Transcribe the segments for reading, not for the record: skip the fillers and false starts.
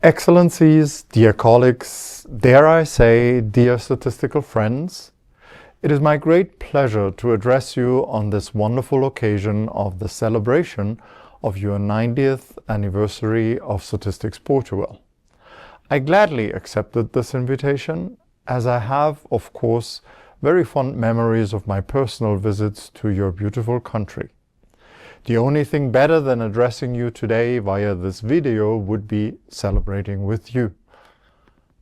Excellencies, dear colleagues, dare I say, dear statistical friends, it is my great pleasure to address you on this wonderful occasion of the celebration of your 90th anniversary of Statistics Portugal. I gladly accepted this invitation, as I have, of course, very fond memories of my personal visits to your beautiful country. The only thing better than addressing you today via this video would be celebrating with you.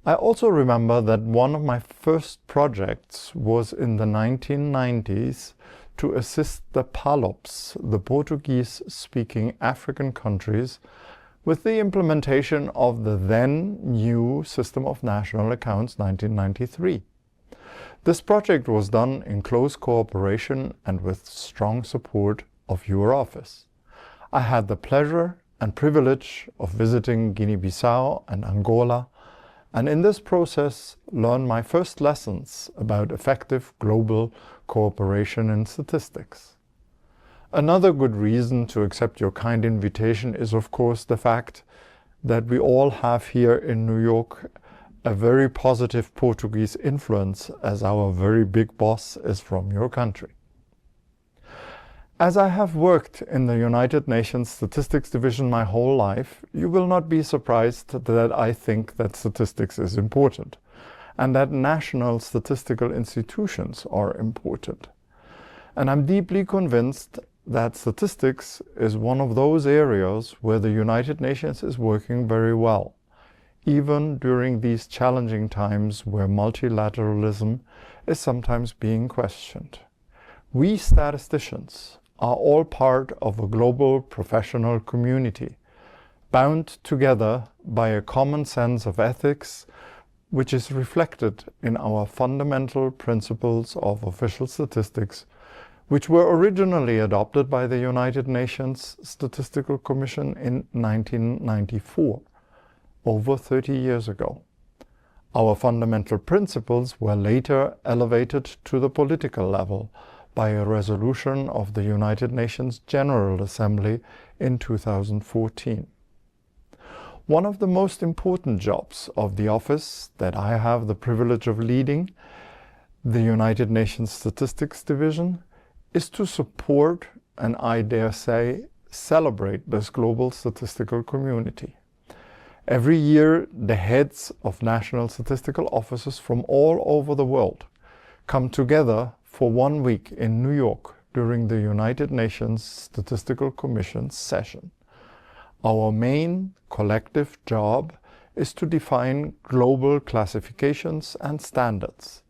I also remember that one of my first projects was in the 1990s to assist the PALOPs, the Portuguese-speaking African countries, with the implementation of the then new System of National Accounts 1993. This project was done in close cooperation and with strong support of your office. I had the pleasure and privilege of visiting Guinea-Bissau and Angola, and in this process learned my first lessons about effective global cooperation in statistics. Another good reason to accept your kind invitation is, of course, the fact that we all have here in New York a very positive Portuguese influence, as our very big boss is from your country. As I have worked in the United Nations Statistics Division my whole life, you will not be surprised that I think that statistics is important, and that national statistical institutions are important. And I'm deeply convinced that statistics is one of those areas where the United Nations is working very well, even during these challenging times where multilateralism is sometimes being questioned. We statisticians are all part of a global professional community, bound together by a common sense of ethics, which is reflected in our fundamental principles of official statistics, which were originally adopted by the United Nations Statistical Commission in 1994, over 30 years ago. Our fundamental principles were later elevated to the political level by a resolution of the United Nations General Assembly in 2014. One of the most important jobs of the office that I have the privilege of leading, the United Nations Statistics Division, is to support, and I dare say, celebrate this global statistical community. Every year, the heads of national statistical offices from all over the world come together for 1 week in New York during the United Nations Statistical Commission's session. Our main collective job is to define global classifications and standards.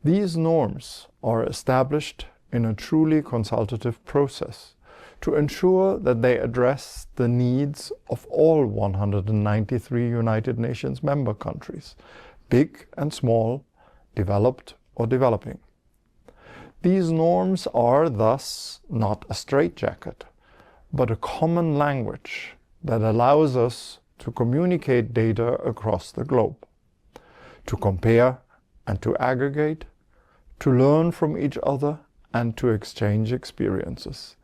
These norms are established in a truly consultative process to ensure that they address the needs of all 193 United Nations member countries, big and small, developed or developing. These norms are thus not a straitjacket, but a common language that allows us to communicate data across the globe, to compare and to aggregate, to learn from each other and to exchange experiences.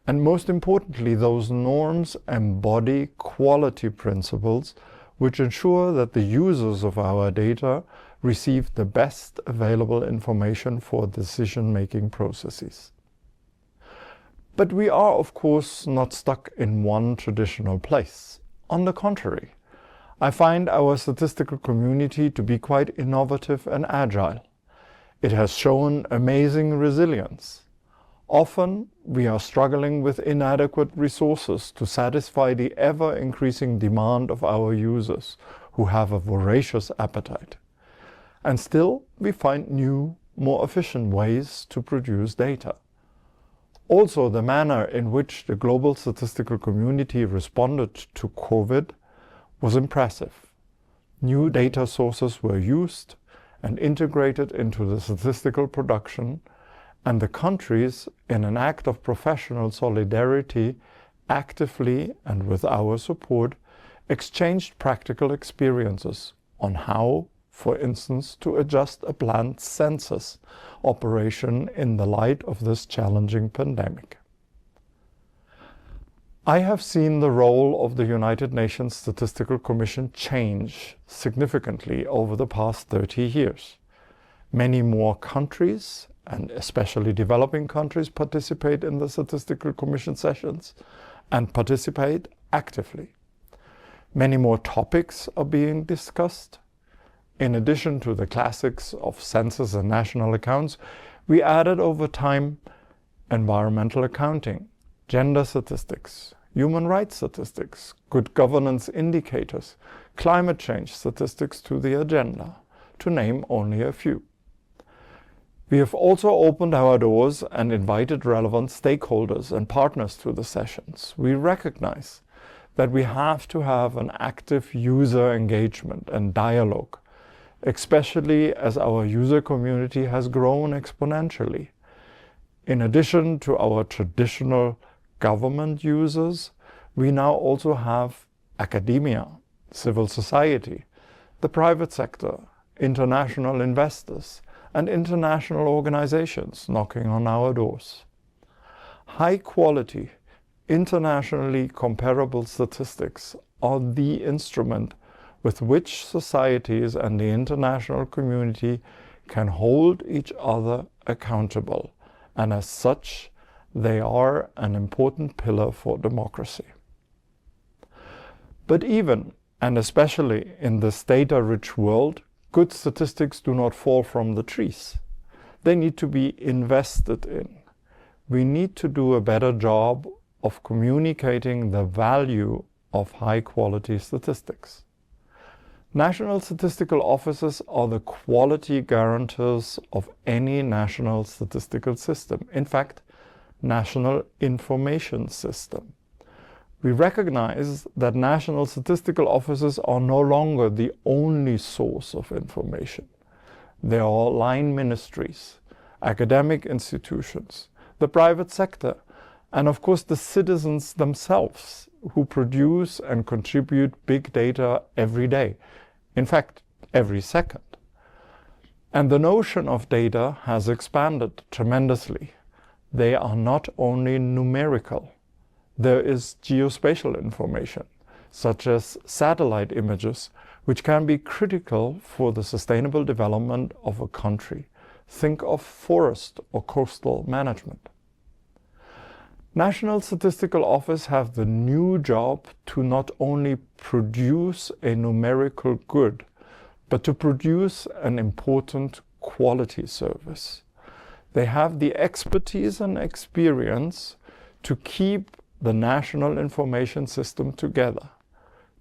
And most importantly, those norms embody quality principles which ensure that the users of our data receive the best available information for decision-making processes. But we are, of course, not stuck in one traditional place. On the contrary, I find our statistical community to be quite innovative and agile. It has shown amazing resilience. Often, we are struggling with inadequate resources to satisfy the ever-increasing demand of our users, who have a voracious appetite. And still, we find new, more efficient ways to produce data. Also, the manner in which the global statistical community responded to COVID was impressive. New data sources were used and integrated into the statistical production, and the countries, in an act of professional solidarity, actively and with our support, exchanged practical experiences on how, for instance, to adjust a planned census operation in the light of this challenging pandemic. I have seen the role of the United Nations Statistical Commission change significantly over the past 30 years. Many more countries, and especially developing countries, participate in the Statistical Commission sessions and participate actively. Many more topics are being discussed. In addition to the classics of census and national accounts, we added over time environmental accounting, gender statistics, human rights statistics, good governance indicators, climate change statistics to the agenda, to name only a few. We have also opened our doors and invited relevant stakeholders and partners to the sessions. We recognize that we have to have an active user engagement and dialogue, especially as our user community has grown exponentially. In addition to our traditional government users, we now also have academia, civil society, the private sector, international investors, and international organizations knocking on our doors. High quality, internationally comparable statistics are the instrument with which societies and the international community can hold each other accountable, and as such, they are an important pillar for democracy. But even, and especially in this data-rich world, good statistics do not fall from the trees. They need to be invested in. We need to do a better job of communicating the value of high-quality statistics. National statistical offices are the quality guarantors of any national statistical system. In fact, national information system. We recognize that national statistical offices are no longer the only source of information. There are line ministries, academic institutions, the private sector, and of course the citizens themselves who produce and contribute big data every day. In fact, every second. And the notion of data has expanded tremendously. They are not only numerical. There is geospatial information, such as satellite images, which can be critical for the sustainable development of a country. Think of forest or coastal management. National Statistical Office have the new job to not only produce a numerical good, but to produce an important quality service. They have the expertise and experience to keep the national information system together,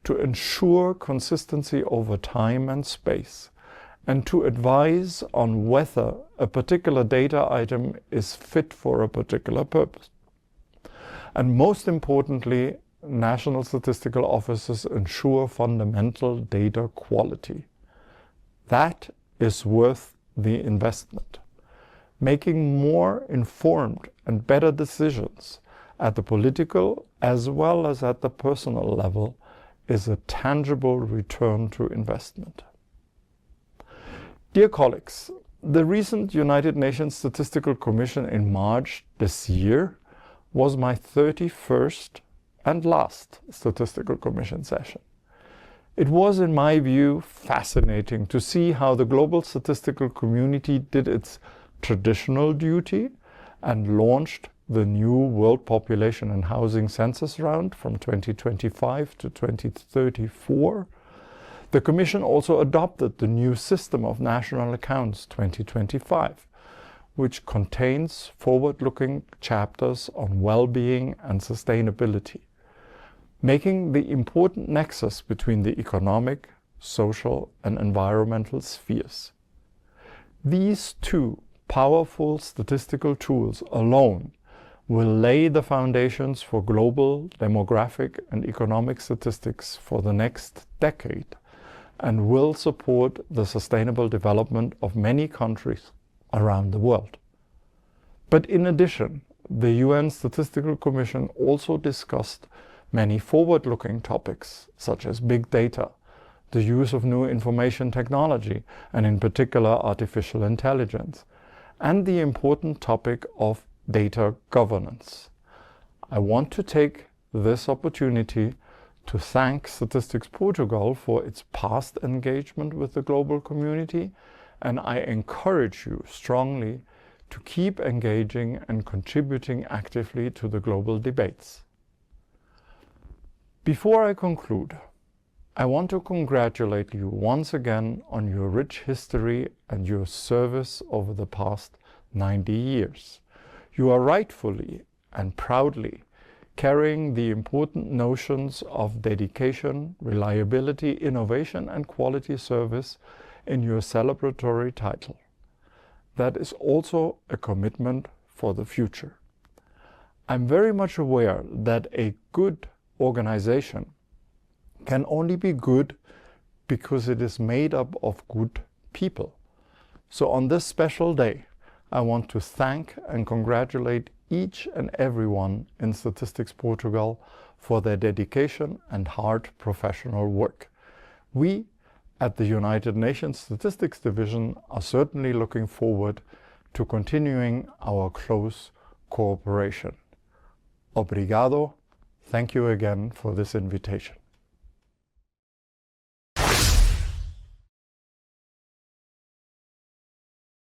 to ensure consistency over time and space, and to advise on whether a particular data item is fit for a particular purpose. And most importantly, national statistical offices ensure fundamental data quality. That is worth the investment. Making more informed and better decisions at the political as well as at the personal level is a tangible return to investment. Dear colleagues, the recent United Nations Statistical Commission in March this year was my 31st and last Statistical Commission session. It was, in my view, fascinating to see how the global statistical community did its traditional duty and launched the new World Population and Housing Census Round from 2025 to 2034. The Commission also adopted the new System of National Accounts 2025, which contains forward-looking chapters on well-being and sustainability, making the important nexus between the economic, social, and environmental spheres. These two powerful statistical tools alone will lay the foundations for global demographic and economic statistics for the next decade and will support the sustainable development of many countries around the world. But in addition, the UN Statistical Commission also discussed many forward-looking topics, such as big data, the use of new information technology, and in particular artificial intelligence, and the important topic of data governance. I want to take this opportunity to thank Statistics Portugal for its past engagement with the global community, and I encourage you strongly to keep engaging and contributing actively to the global debates. Before I conclude, I want to congratulate you once again on your rich history and your service over the past 90 years. You are rightfully and proudly carrying the important notions of dedication, reliability, innovation, and quality service in your celebratory title. That is also a commitment for the future. I'm very much aware that a good organization can only be good because it is made up of good people. So on this special day, I want to thank and congratulate each and everyone in Statistics Portugal for their dedication and hard professional work. We at the United Nations Statistics Division are certainly looking forward to continuing our close cooperation. Obrigado. Thank you again for this invitation.